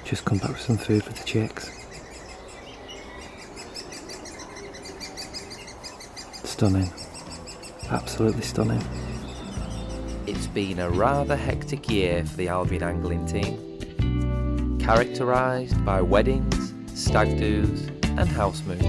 Just come back with some food for the chicks. Stunning. Absolutely stunning. It's been a rather hectic year for the Albion angling team, characterised by weddings, stag do's and house moves,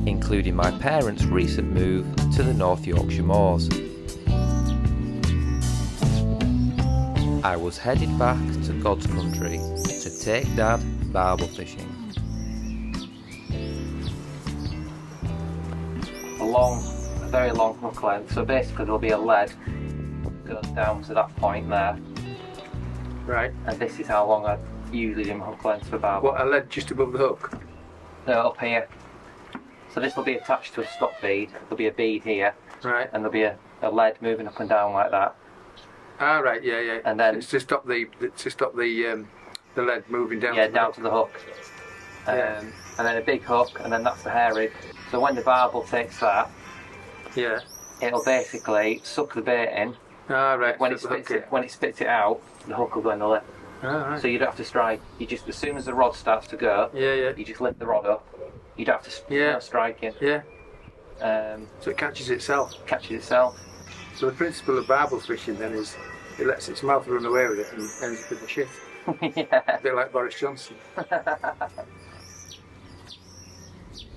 including my parents' recent move to the North Yorkshire Moors. I was headed back to God's country to take Dad barbel fishing. A very long hook length, so basically there'll be a lead goes down to that point there. Right. And this is how long I usually do my hook length for barbel. What, a lead just above the hook? No, up here. So this will be attached to a stop bead. There'll be a bead here. Right. And there'll be a lead moving up and down like that. Ah, right, yeah. And then it's to stop the lead moving down. Yeah, to down to the hook. And then a big hook, and then that's the hair rig. So when the barbel takes that, yeah, it'll basically suck the bait in. Ah, right. When it spits it out, the hook will go in the lip. Ah, right. So you don't have to strike. You just, as soon as the rod starts to go, you just lift the rod up. You don't have to strike in. Yeah. So it catches itself. So the principle of barbel fishing then is it lets its mouth run away with it and ends up in the shit. Yeah. A bit like Boris Johnson. I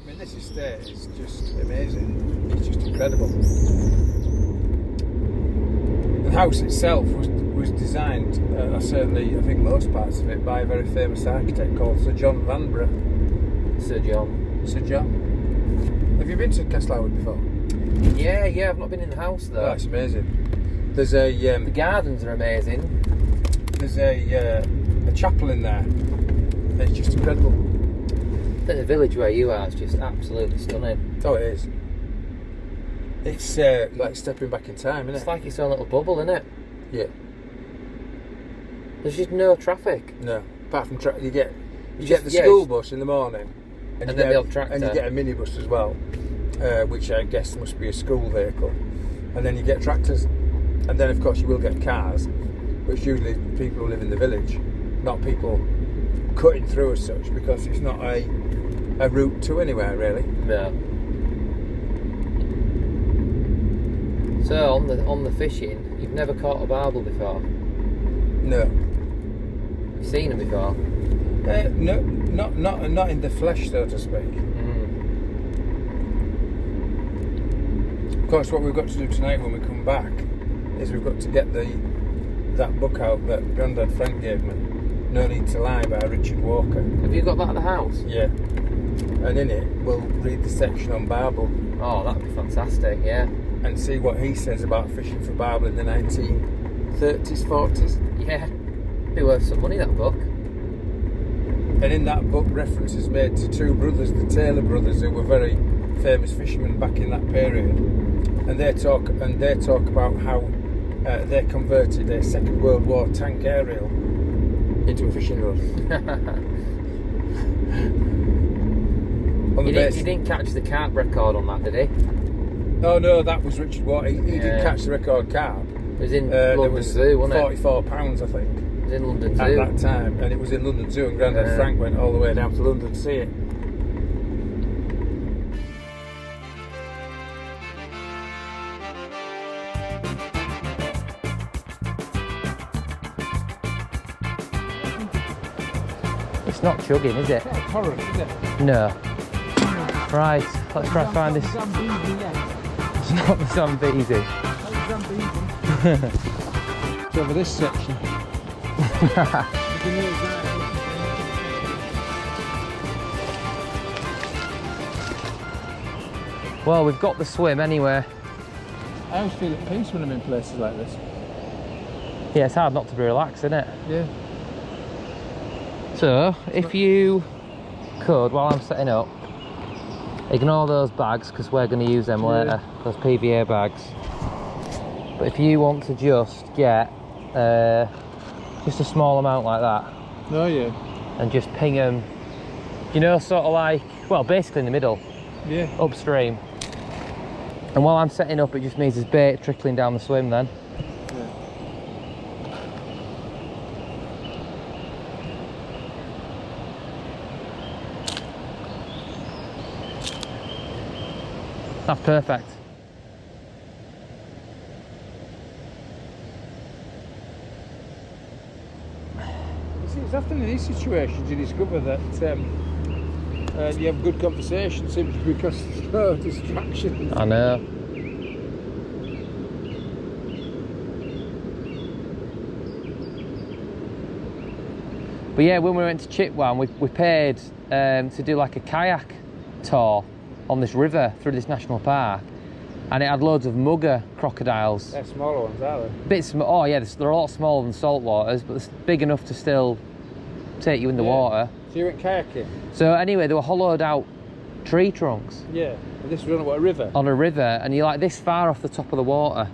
mean, this estate is just amazing. It's just incredible. The house itself was designed, certainly I think most parts of it, by a very famous architect called Sir John Vanbrugh. Sir John. Have you been to Castlewood before? Yeah, I've not been in the house though. Oh, it's amazing. There's a the gardens are amazing. There's a chapel in there. It's just incredible. The village where you are is just absolutely stunning. Oh, it is. It's like stepping back in time, isn't it? It's like its own little bubble, isn't it? Yeah. There's just no traffic. No, apart from you get the school bus in the morning, and then the old tractor, and you get a minibus as well, which I guess must be a school vehicle, and then you get tractors, and then of course you will get cars, but it's usually people who live in the village, not people cutting through as such, because it's not a route to anywhere really. No. So on the fishing, you've never caught a barbel before? No. You've seen them before? No, not in the flesh, so to speak. Of course, what we've got to do tonight when we come back is we've got to get that book out that Grandad Frank gave me, No Need to Lie by Richard Walker. Have you got that at the house? Yeah. And in it, we'll read the section on barbel. Oh, that'd be fantastic, yeah. And see what he says about fishing for barbel in the 1930s, 40s. Yeah. Be worth some money, that book. And in that book, reference is made to two brothers, the Taylor brothers, who were very famous fishermen back in that period. And they talk about how they converted a Second World War tank aerial into a fishing rod. He didn't catch the carp record on that, did he? Oh no, that was Richard Walker. He did catch the record carp. It was in London Zoo, wasn't it? £44, I think. It was in London Zoo. At that time, and it was in London Zoo, and Grandad Frank went all the way down to London to see it. It's not chugging, is it? It's not a torrent, is it? No. Right, let's try and find this. It's not the Zambezi. It's over this section. Well, we've got the swim anyway. I always feel at peace when I'm in places like this. Yeah, it's hard not to be relaxed, isn't it? Yeah. So, if you could, while I'm setting up, ignore those bags because we're going to use them later, those PVA bags. But if you want to just get just a small amount like that, Oh yeah. and just ping them, you know, sort of like, well, basically in the middle, Yeah. upstream. And while I'm setting up, it just means there's bait trickling down the swim then. Yeah. That's perfect. It's often in these situations you discover that you have good conversation simply because there's no distractions. I know. But yeah, when we went to Chitwan, we paid to do like a kayak tour on this river through this national park, and it had loads of mugger crocodiles. They're smaller ones, aren't they? Bit oh yeah, they're a lot smaller than saltwaters, but they're big enough to still take you in the water. So you went kayaking? So anyway, they were hollowed out tree trunks. Yeah. And this was on a river? On a river, and you're like this far off the top of the water.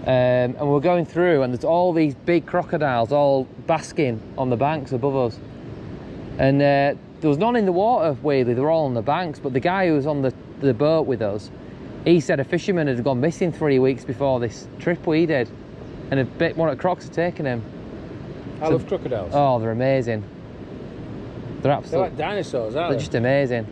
And we're going through, and there's all these big crocodiles all basking on the banks above us. And there was none in the water, weirdly, they were all on the banks, but the guy who was on the boat with us, he said a fisherman had gone missing 3 weeks before this trip we did, and one of the crocs had taken him. I love crocodiles. Oh, they're amazing. They're absolutely... They're like dinosaurs, aren't they? They're just amazing.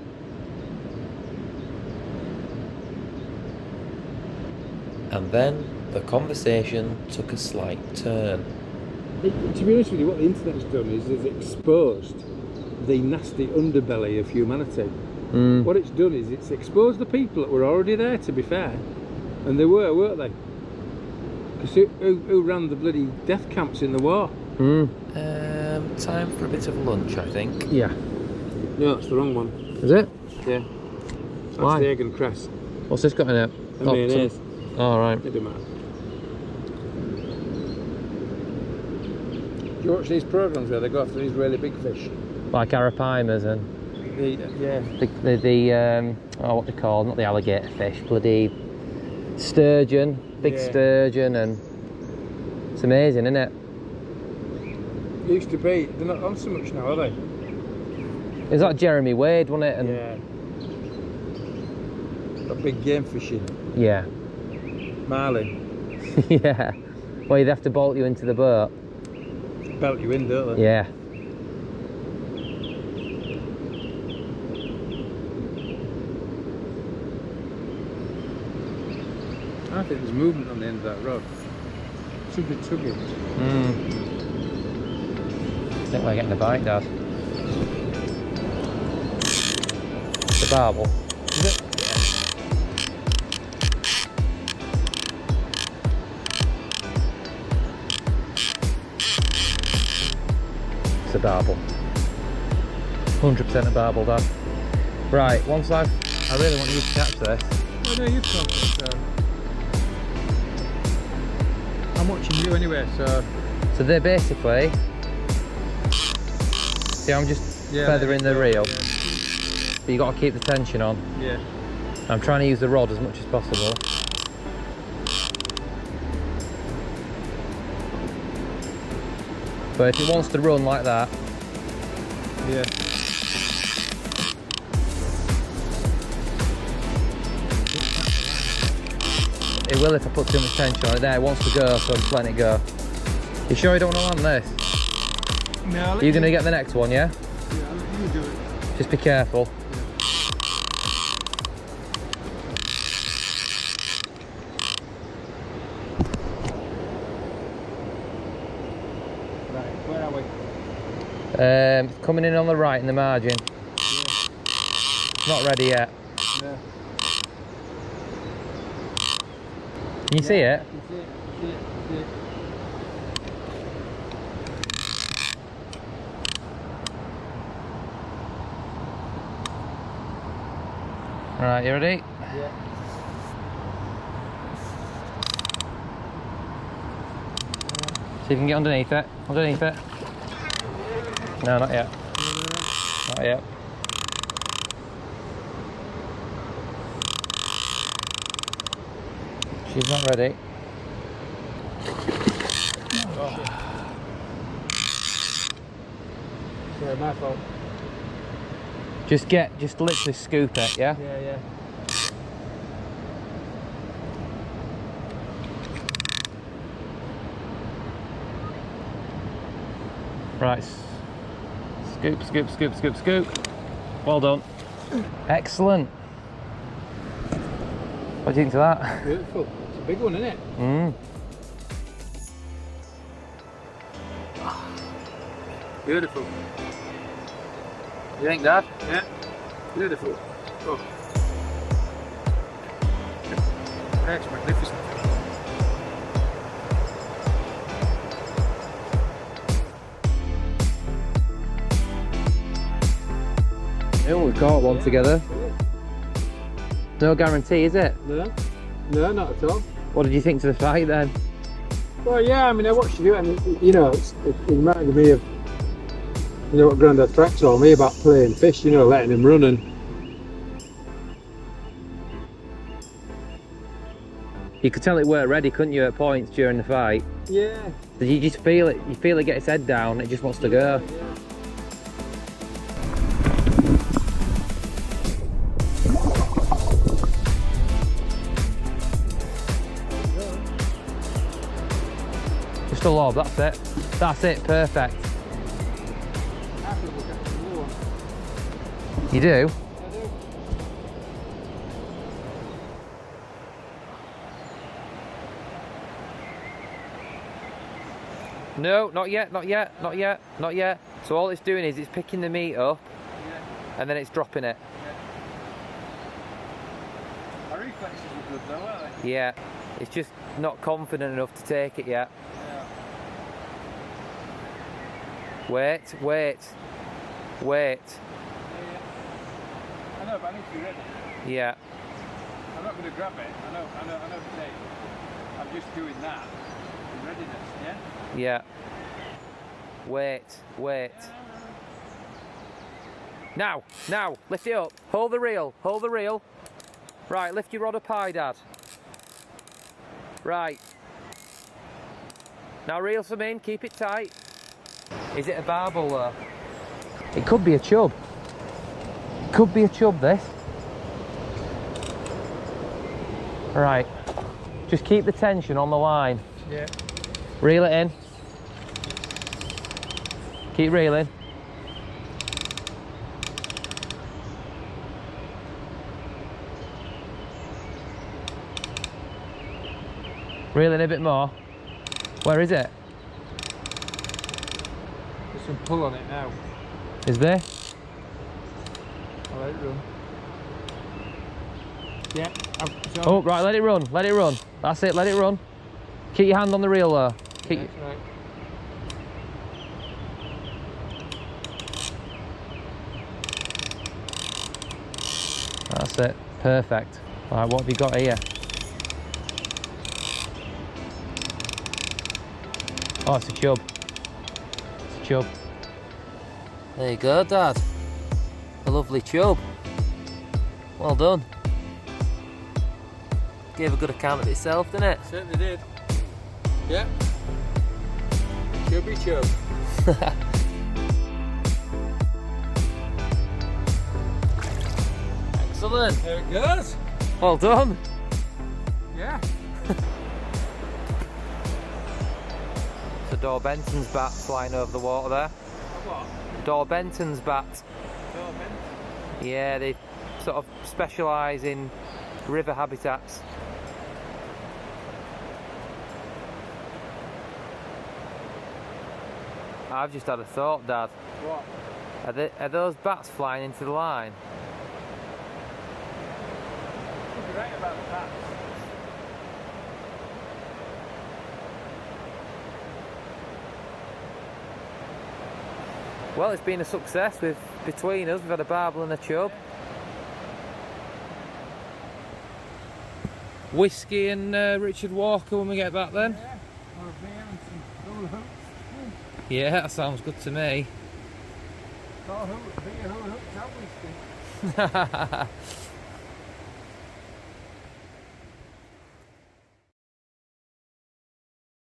And then the conversation took a slight turn. To be honest with you, what the internet's done is exposed the nasty underbelly of humanity. What it's done is it's exposed the people that were already there, to be fair. And they were, weren't they? Because who ran the bloody death camps in the war? Time for a bit of lunch, I think. Yeah. No, that's the wrong one. Is it? Yeah. That's Why? the egg and cress. What's this got in it? And mayonnaise. All right. It doesn't matter. Do you watch these programmes where they go after these really big fish? Like arapaimas and Yeah. oh, what they call, not the alligator fish, bloody sturgeon, big sturgeon, and it's amazing, isn't it? It used to be. They're not on so much now, are they? It was like Jeremy Wade, wasn't it? And yeah. Got big game fishing. Yeah. Marlin. Yeah. Well, you'd have to bolt you into the boat. Belt you in, don't they? Yeah. I think there's movement on the end of that rod. Something tugging. I think we're getting a bite, Dad. It's a barbel. Is it? It's a barbel. 100% a barbel, Dad. Right, I really want you to catch this. Oh no, you've caught it, so... I'm watching you anyway, so... So they're basically... See, I'm just feathering the reel. Yeah. But you got to keep the tension on. Yeah. I'm trying to use the rod as much as possible. But if it wants to run like that, Yeah. it will if I put too much tension on it. There, it wants to go, so I'm just letting it go. You sure you don't want to land this? No, Are you going to get the next one, yeah? Yeah, I'll let you do it. Just be careful. Right, where are we? Coming in on the right in the margin. Yeah. Not ready yet. No. Can you see it? I can see it, see it, see it. Right, you ready? Yeah. See if you can get underneath it. Underneath it. No, not yet. Not yet. She's not ready. Sorry, my fault. Just literally scoop it, yeah? Yeah, yeah. Right. Scoop, scoop, scoop, scoop, scoop. Well done. Excellent. What do you think to that? Beautiful. It's a big one, isn't it? Mm. Beautiful. You think, Dad? Yeah. Beautiful. Oh. That's magnificent. Oh, we caught one together. No guarantee, is it? No. No, not at all. What did you think to the fight then? Well, yeah, I mean, I watched you do it, and you know, it reminded me of, you know, what Grandad Frack told me about playing fish, you know, letting him run. And You could tell it weren't ready, couldn't you, at points during the fight? yeah. Did you just feel it? You feel it get its head down, it just wants to go. Yeah. Just a lob, that's it. That's it, perfect. You do? No, not yet, not yet, not yet, not yet. So all it's doing is it's picking the meat up and then it's dropping it. Our reflexes are good though, aren't they? Yeah, it's just not confident enough to take it yet. Yeah. Wait, wait, wait. I know, but I need to be ready. Yeah, I'm not going to grab it. I know the take. I'm just doing that in readiness, yeah? yeah. Wait, wait. Now, now, lift it up. Hold the reel, hold the reel. Right, lift your rod up high, Dad. Right. Now reel some in, keep it tight. Is it a barbel though? It could be a chub. Could be a chub, this. Right. Just keep the tension on the line. Yeah. Reel it in. Keep reeling. Reel in a bit more. Where is it? There's some pull on it now. Is there? I'll let it run. Yeah. Oh, right, let it run, let it run. That's it, let it run. Keep your hand on the reel though. Keep... That's right. That's it, perfect. Right, what have you got here? Oh, it's a chub. It's a chub. There you go, Dad. A lovely chub. Well done. Gave a good account of itself, didn't it? Certainly did. Yeah. Chubby chub. Excellent. There it goes. Well done. Yeah. So Dor Benton's bat flying over the water there. What? Dor Benton's bat. Dor Benton. Yeah, they sort of specialise in river habitats. I've just had a thought, Dad. What? Are those bats flying into the line? You're right about the bats. Well, it's been a success between us. We've had a barbel and a chub. Whiskey and Richard Walker when we get back then. Yeah. Or a beer and some hula hoops. Yeah, that sounds good to me. Beer, hula hoops, and whiskey.